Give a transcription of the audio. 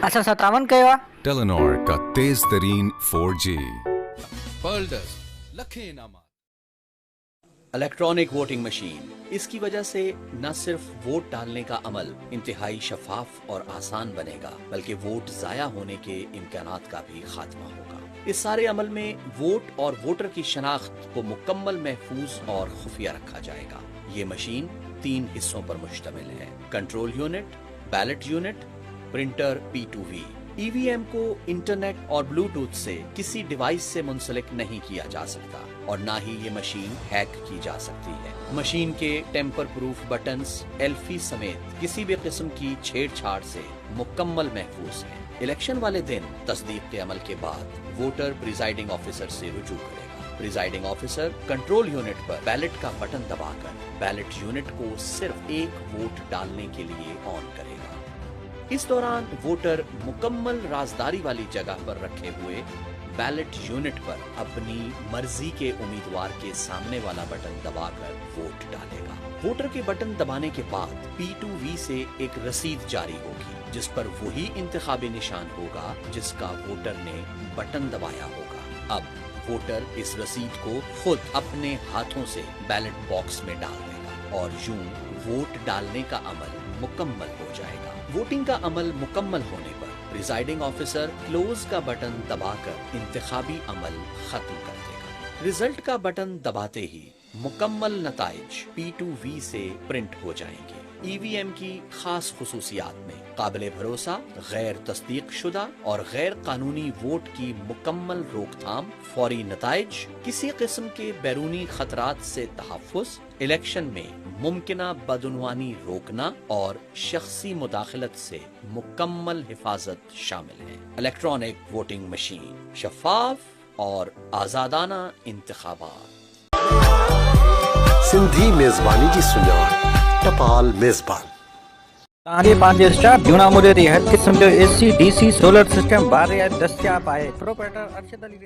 اصل 57 کہوا ٹیلینور کا تیز ترین 4G پرلڈس لکھیں انعامات۔ الیکٹرانک ووٹنگ مشین، اس کی وجہ سے نہ صرف ووٹ ڈالنے کا عمل انتہائی شفاف اور آسان بنے گا بلکہ ووٹ ضائع ہونے کے امکانات کا بھی خاتمہ ہوگا۔ اس سارے عمل میں ووٹ اور ووٹر کی شناخت کو مکمل محفوظ اور خفیہ رکھا جائے گا۔ یہ مشین 3 حصوں پر مشتمل ہے: control unit, belt unit, printer P2V۔ ای وی ایم کو انٹرنیٹ اور بلوٹوتھ سے کسی ڈیوائس سے منسلک نہیں کیا جا سکتا اور نہ ہی یہ مشین ہیک کی جا سکتی ہے۔ مشین کے ٹیمپر پروف بٹنز ایلفی سمیت کسی بھی قسم کی چھیڑ چھاڑ سے مکمل محفوظ ہیں۔ الیکشن والے دن تصدیق کے عمل کے بعد ووٹر پریزائڈنگ آفیسر سے رجوع کرے گا۔ پریزائڈنگ آفیسر کنٹرول یونٹ پر بیلٹ کا بٹن دبا کر بیلٹ یونٹ کو صرف ایک ووٹ ڈالنے کے لیے آن کرے گا۔ اس دوران ووٹر مکمل رازداری والی جگہ پر رکھے ہوئے بیلٹ یونٹ پر اپنی مرضی کے امیدوار کے سامنے والا بٹن دبا کر ووٹ ڈالے گا۔ ووٹر کے بٹن دبانے کے بعد P2V سے ایک رسید جاری ہوگی جس پر وہی انتخابی نشان ہوگا جس کا ووٹر نے بٹن دبایا ہوگا۔ اب ووٹر اس رسید کو خود اپنے ہاتھوں سے بیلٹ باکس میں ڈال دے گا اور یوں ووٹ ڈالنے کا عمل مکمل ہو جائے گا۔ ووٹنگ کا عمل مکمل ہونے پر پریزائڈنگ آفیسر کلوز کا بٹن دبا کر انتخابی عمل ختم کر دے گا۔ رزلٹ کا بٹن دباتے ہی مکمل نتائج P2V سے پرنٹ ہو جائیں گے۔ ای وی ایم کی خاص خصوصیات میں قابل بھروسہ، غیر تصدیق شدہ اور غیر قانونی ووٹ کی مکمل روک تھام، فوری نتائج، کسی قسم کے بیرونی خطرات سے تحفظ، الیکشن میں ممکنہ بدعنوانی روکنا اور شخصی مداخلت سے مکمل حفاظت شامل ہے۔ الیکٹرانک ووٹنگ مشین، شفاف اور آزادانہ انتخابات۔ سندھی میزبانی کی سنجاڻ ٹپال میزبان۔ تاجے پانچ اسٹار جونا مجھے ہر قسم جو AC DC سولر سسٹم بارے دستیاب ہے۔ پروپرائٹر ارشد علی